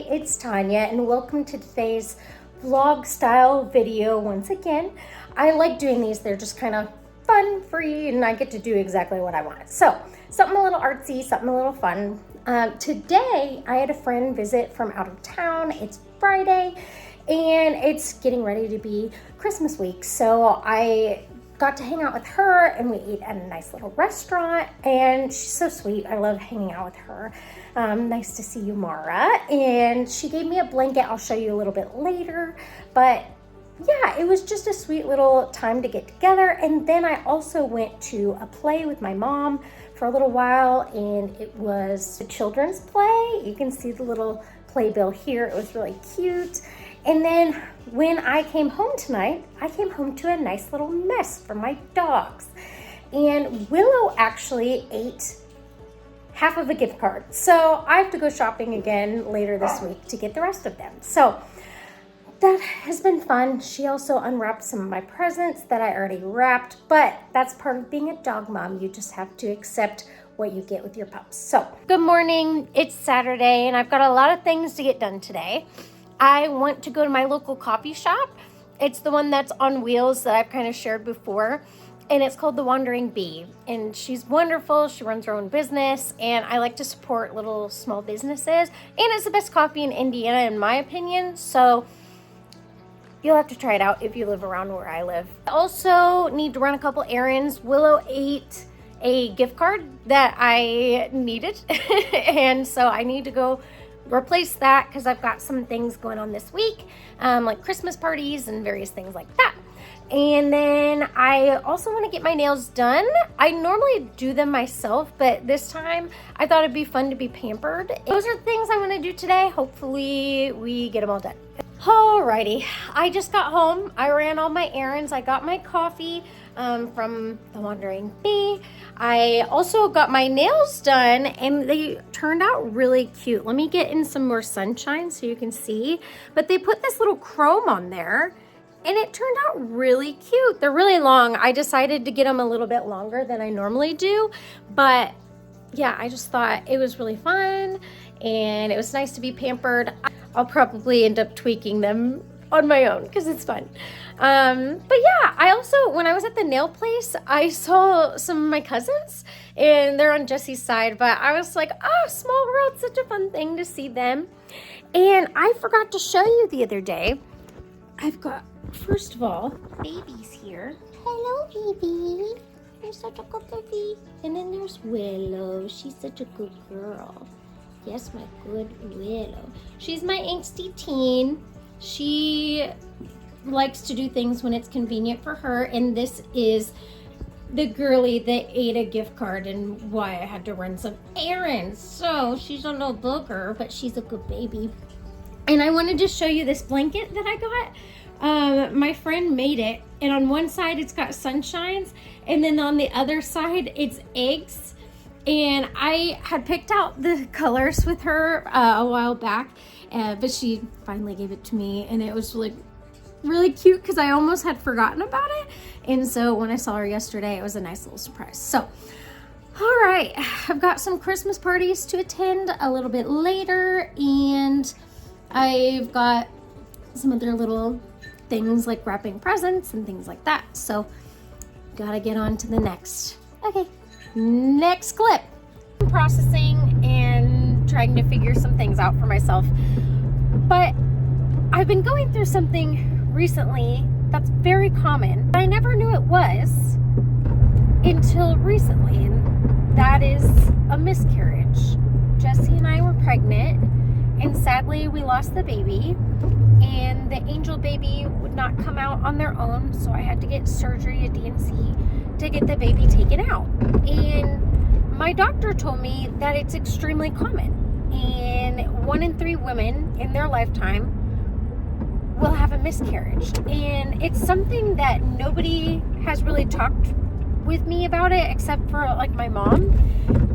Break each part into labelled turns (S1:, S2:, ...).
S1: it's Tanya and welcome to today's vlog style video once again. I like doing these, they're just kind of fun, free, and I get to do exactly what I want. So, something a little artsy, something a little fun. Today, I had a friend visit from out of town. It's Friday, and it's getting ready to be Christmas week. So, I got to hang out with her, and we ate at a nice little restaurant, and she's so sweet. I love hanging out with her. Nice to see you, Mara. And she gave me a blanket. I'll show you a little bit later, but yeah, it was just a sweet little time to get together. And then I also went to a play with my mom for a little while, and it was a children's play. You can see the little playbill here. It was really cute. And then when I came home tonight, I came home to a nice little mess from my dogs. And Willow actually ate half of a gift card. So I have to go shopping again later this week to get the rest of them. So that has been fun. She also unwrapped some of my presents that I already wrapped, but that's part of being a dog mom. You just have to accept what you get with your pups. So good morning. It's Saturday and I've got a lot of things to get done today. I want to go to my local coffee shop. It's the one that's on wheels that I've kind of shared before. And it's called The Wandering Bee. And she's wonderful. She runs her own business. And I like to support little small businesses. And it's the best coffee in Indiana, in my opinion. So you'll have to try it out if you live around where I live. I also need to run a couple errands. Willow ate a gift card that I needed. And so I need to go replace that because I've got some things going on this week. Like Christmas parties and various things like that. And then I also want to get my nails done. I normally do them myself, but this time I thought it'd be fun to be pampered. Those are things I want to do today. Hopefully we get them all done. Alrighty, I just got home. I ran all my errands. I got my coffee from The Wandering Bee. I also got my nails done and they turned out really cute. Let me get in some more sunshine so you can see. But they put this little chrome on there. And it turned out really cute. They're really long. I decided to get them a little bit longer than I normally do. But yeah, I just thought it was really fun. And it was nice to be pampered. I'll probably end up tweaking them on my own because it's fun. But yeah, I also, when I was at the nail place, I saw some of my cousins. And they're on Jesse's side. But I was like, oh, small world, such a fun thing to see them. And I forgot to show you the other day. I've got, first of all, babies here. Hello, baby. You're such a good baby. And then there's Willow. She's such a good girl. Yes, my good Willow. She's my angsty teen. She likes to do things when it's convenient for her. And this is the girly that ate a gift card and why I had to run some errands. So she's a little booger, but she's a good baby. And I wanted to show you this blanket that I got. My friend made it, and on one side it's got sunshines, and then on the other side it's eggs. And I had picked out the colors with her a while back, but she finally gave it to me, and it was really cute because I almost had forgotten about it. And so when I saw her yesterday, it was a nice little surprise. So all right, I've got some Christmas parties to attend a little bit later, and I've got some other little things like wrapping presents and things like that. So gotta get on to the next. Okay, next clip. I'm processing and trying to figure some things out for myself. But I've been going through something recently that's very common. I never knew it was until recently, and that is a miscarriage. Jesse and I were pregnant. And sadly, we lost the baby, and the angel baby would not come out on their own, so I had to get surgery, a DNC, to get the baby taken out. And my doctor told me that it's extremely common, and 1 in 3 women in their lifetime will have a miscarriage. And it's something that nobody has really talked with me about it, except for like my mom.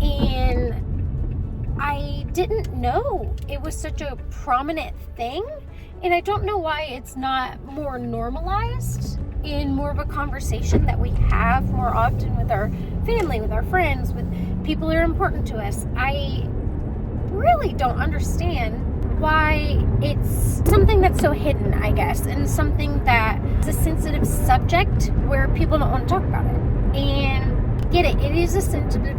S1: And I didn't know it was such a prominent thing, and I don't know why it's not more normalized in more of a conversation that we have more often with our family, with our friends, with people who are important to us. I really don't understand why it's something that's so hidden, I guess, and something that is a sensitive subject where people don't want to talk about it. And get it is a sensitive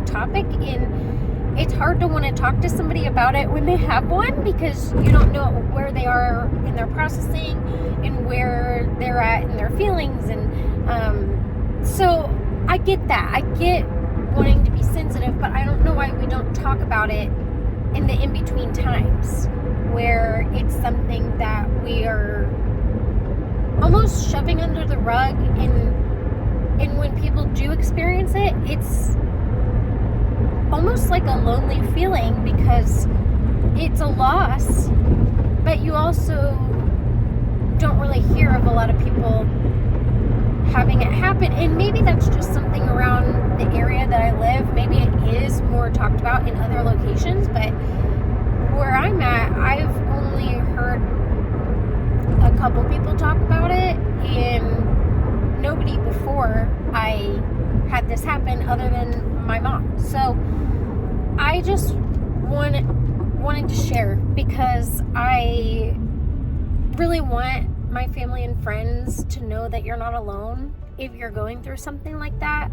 S1: topic, and it's hard to want to talk to somebody about it when they have one, because you don't know where they are in their processing and where they're at in their feelings. And so I get that. I get wanting to be sensitive, but I don't know why we don't talk about it in the in-between times where it's something that we are almost shoving under the rug. And when people do experience it, it's almost like a lonely feeling, because it's a loss, but you also don't really hear of a lot of people having it happen. And maybe that's just something around the area that I live. Maybe it is more talked about in other locations, but where I'm at, I've only heard a couple people talk about it, and nobody before I had this happen other than my mom. So I just wanted to share, because I really want my family and friends to know that you're not alone if you're going through something like that.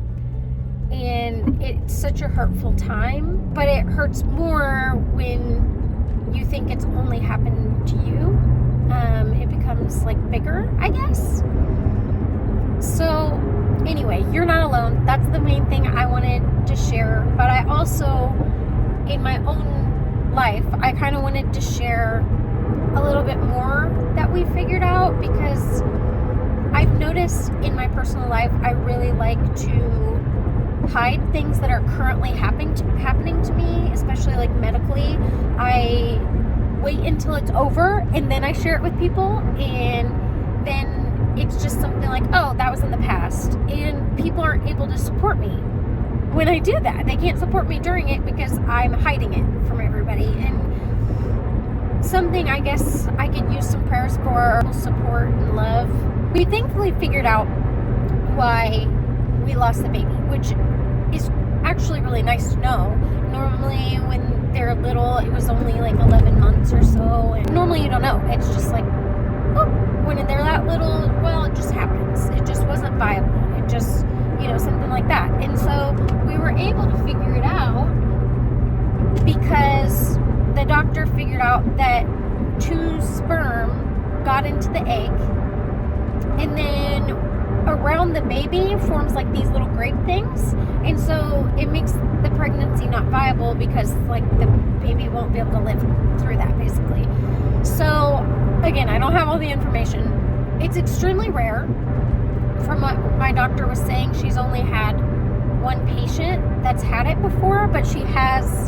S1: And it's such a hurtful time, but it hurts more when you think it's only happened to you. It becomes like bigger, I guess. So anyway, you're not alone. That's the main thing I wanted to share. But I also, in my own life, I kind of wanted to share a little bit more that we figured out, because I've noticed in my personal life, I really like to hide things that are currently happening to me, especially like medically. I wait until it's over and then I share it with people, and then it's just something like, oh, that was in the past, and people aren't able to support me when I do that. They can't support me during it because I'm hiding it from everybody. And something I guess I could use some prayers for, support and love. We thankfully figured out why we lost the baby, which is actually really nice to know. Normally when they're little, it was only like 11 months or so, and normally you don't know. It's just like, oh, when they're that little, well, it just happens. It just wasn't viable. It just, something like that. And so we were able to figure it out because the doctor figured out that 2 sperm got into the egg, and then around the baby forms like these little grape things, and so it makes the pregnancy not viable, because like the baby won't be able to live through that, basically. So again, I don't have all the information. It's extremely rare. From what my doctor was saying, she's only had 1 patient that's had it before, but she has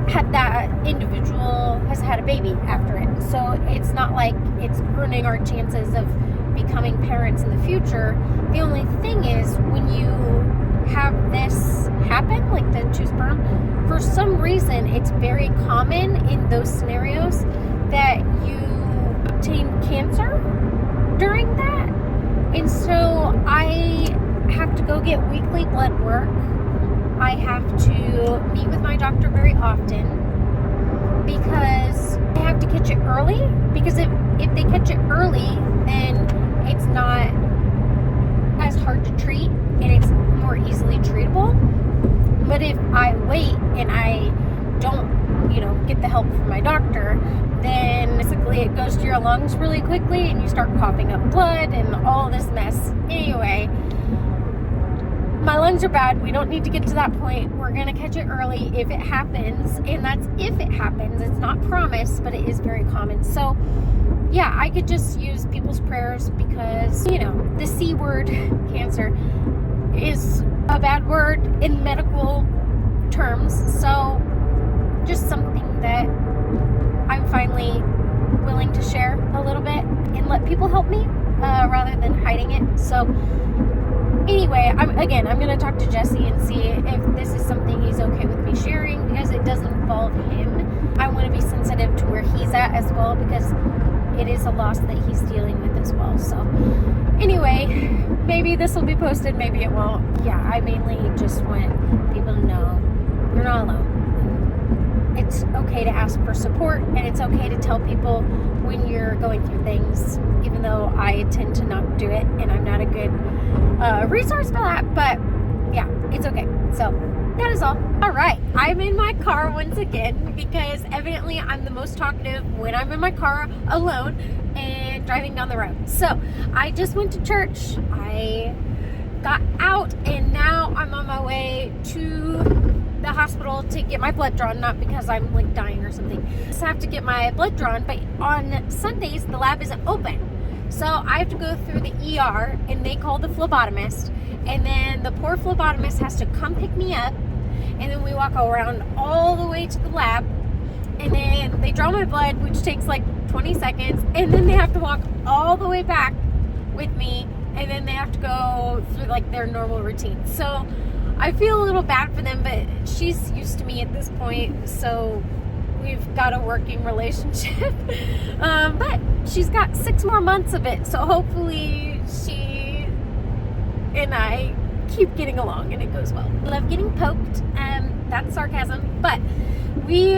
S1: had, that individual has had a baby after it. So it's not like it's ruining our chances of becoming parents in the future. The only thing is, when you have this happen, like the 2 sperm, for some reason it's very common in those scenarios that you obtain cancer during that. And so I have to go get weekly blood work. I have to meet with my doctor very often, because they have to catch it early, because if they catch it early, then it's not as hard to treat and it's more easily treatable. But if I wait and I don't, get the help from my doctor, then basically it goes to your lungs really quickly and you start coughing up blood and all this mess. Anyway, my lungs are bad. We don't need to get to that point. We're going to catch it early if it happens. And that's if it happens. It's not promised, but it is very common. So yeah, I could just use people's prayers, because, the C word, cancer, is a bad word in medical terms. So just something that I'm finally willing to share a little bit and let people help me, rather than hiding it. So anyway, I'm going to talk to Jesse and see if this is something he's okay with me sharing, because it does involve him. I want to be sensitive to where he's at as well, because it is a loss that he's dealing with as well. So anyway, maybe this will be posted, maybe it won't. Yeah, I mainly just want people to know you're not alone. It's okay okay to ask for support, and it's okay to tell people when you're going through things, even though I tend to not do it, and I'm not a good resource for that. But yeah, it's okay. So that is all. All right, I'm in my car once again because evidently I'm the most talkative when I'm in my car alone and driving down the road. So I just went to church. I got out and now I'm on my way to the hospital to get my blood drawn, not because I'm like dying or something. I just have to get my blood drawn, but on Sundays the lab isn't open. So I have to go through the ER and they call the phlebotomist, and then the poor phlebotomist has to come pick me up, and then we walk around all the way to the lab, and then they draw my blood, which takes like 20 seconds, and then they have to walk all the way back with me, and then they have to go through like their normal routine. So I feel a little bad for them, but she's used to me at this point, so we've got a working relationship. But she's got 6 more months of it, so hopefully she and I keep getting along and it goes well. I love getting poked, that's sarcasm, but we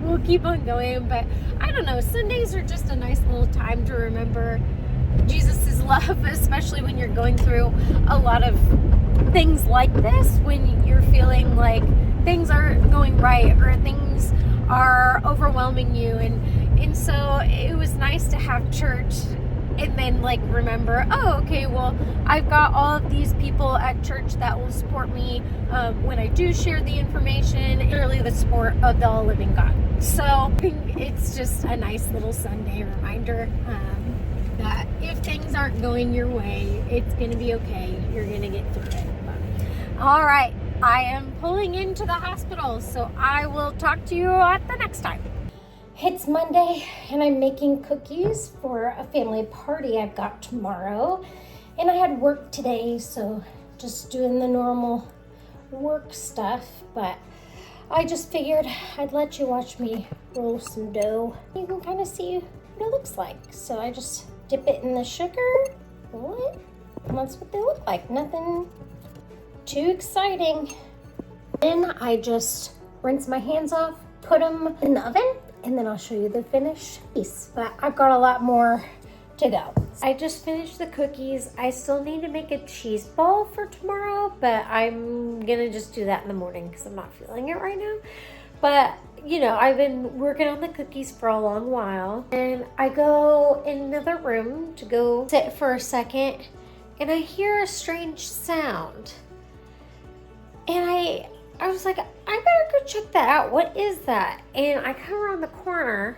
S1: will keep on going. But I don't know, Sundays are just a nice little time to remember Jesus' love, especially when you're going through a lot of things like this, when you're feeling like things aren't going right or things are overwhelming you, and so it was nice to have church and then like remember, oh, okay, well, I've got all of these people at church that will support me when I do share the information, and really the support of the living God. So it's just a nice little Sunday reminder that if things aren't going your way, it's going to be okay. You're going to get through it. But, all right, I am pulling into the hospital, so I will talk to you at the next time. It's Monday, and I'm making cookies for a family party I've got tomorrow. And I had work today, so just doing the normal work stuff. But I just figured I'd let you watch me roll some dough. You can kind of see what it looks like. So I just dip it in the sugar, roll it, and that's what they look like. Nothing too exciting. Then I just rinse my hands off, put them in the oven, and then I'll show you the finished piece. But I've got a lot more to go. I just finished the cookies. I still need to make a cheese ball for tomorrow, but I'm gonna just do that in the morning because I'm not feeling it right now. But you know, I've been working on the cookies for a long while, and I go in another room to go sit for a second, and I hear a strange sound. And I was like, I better go check that out. What is that? And I come around the corner.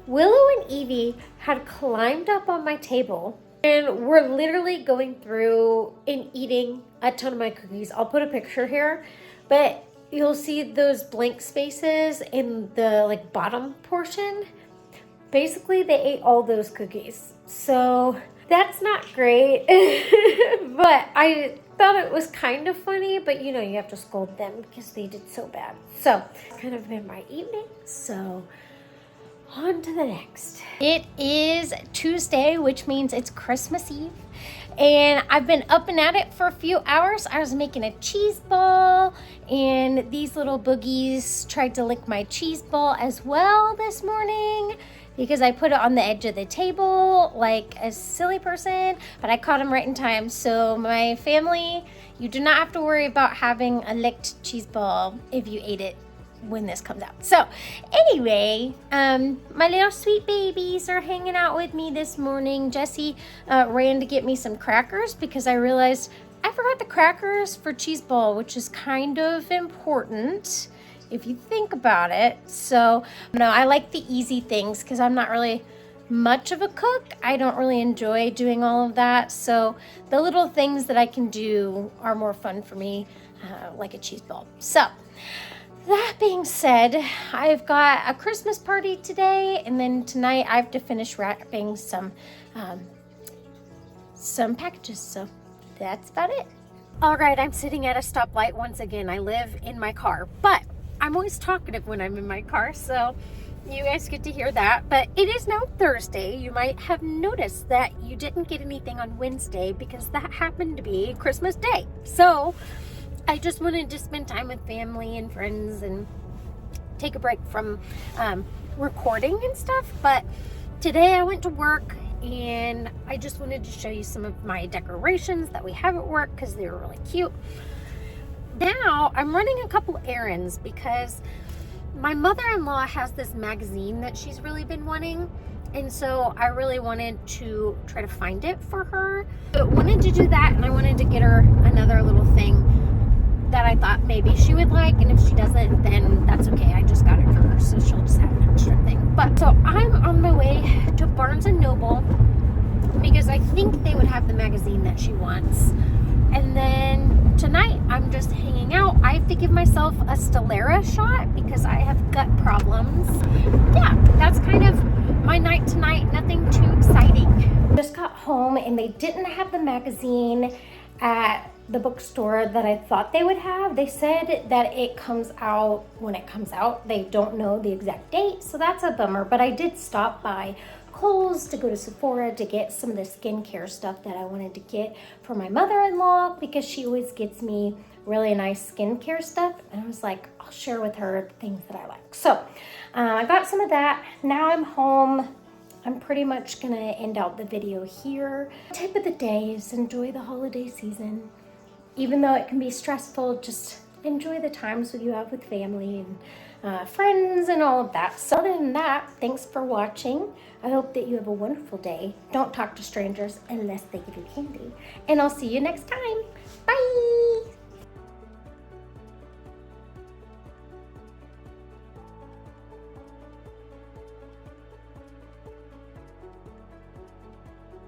S1: Willow and Evie had climbed up on my table and were literally going through and eating a ton of my cookies. I'll put a picture here, but you'll see those blank spaces in the like bottom portion. Basically, they ate all those cookies. So that's not great, but I thought it was kind of funny, but you know, you have to scold them because they did so bad. So it's kind of been my evening, so on to the next. It is Tuesday, which means it's Christmas Eve, and I've been up and at it for a few hours. I was making a cheese ball, and these little boogies tried to lick my cheese ball as well this morning because I put it on the edge of the table like a silly person, but I caught them right in time. So my family, you do not have to worry about having a licked cheese ball if you ate it when this comes out. So anyway, my little sweet babies are hanging out with me this morning. Jessie ran to get me some crackers because I realized I forgot the crackers for cheese ball, which is kind of important if you think about it. So no, I like the easy things because I'm not really much of a cook. I don't really enjoy doing all of that. So the little things that I can do are more fun for me, like a cheese ball. So that being said, I've got a Christmas party today, and then tonight I have to finish wrapping some packages. So that's about it. All right, I'm sitting at a stoplight once again. I live in my car, but I'm always talkative when I'm in my car, so you guys get to hear that. But it is now Thursday. You might have noticed that you didn't get anything on Wednesday because that happened to be Christmas Day. So I just wanted to spend time with family and friends and take a break from recording and stuff. But today I went to work and I just wanted to show you some of my decorations that we have at work because they were really cute. Now I'm running a couple errands because my mother-in-law has this magazine that she's really been wanting, and so I really wanted to try to find it for her. But wanted to do that, and I wanted to get her another little thing that I thought maybe she would like, and if she doesn't, then that's okay. I just got it for her, so she'll just have an extra thing. But so I'm on my way to Barnes & Noble because I think they would have the magazine that she wants. And then tonight I'm just hanging out. I have to give myself a Stellara shot because I have gut problems. Yeah, that's kind of my night tonight. Nothing too exciting. Just got home and they didn't have the magazine at the bookstore that I thought they would have. They said that it comes out when it comes out. They don't know the exact date, so that's a bummer. But I did stop by Kohl's to go to Sephora to get some of the skincare stuff that I wanted to get for my mother-in-law because she always gets me really nice skincare stuff, and I was like, I'll share with her the things that I like. So I got some of that. Now I'm home. I'm pretty much gonna end out the video here. Tip of the day is enjoy the holiday season. Even though it can be stressful, just enjoy the times that you have with family and friends and all of that. So other than that, thanks for watching. I hope that you have a wonderful day. Don't talk to strangers unless they give you candy. And I'll see you next time. Bye!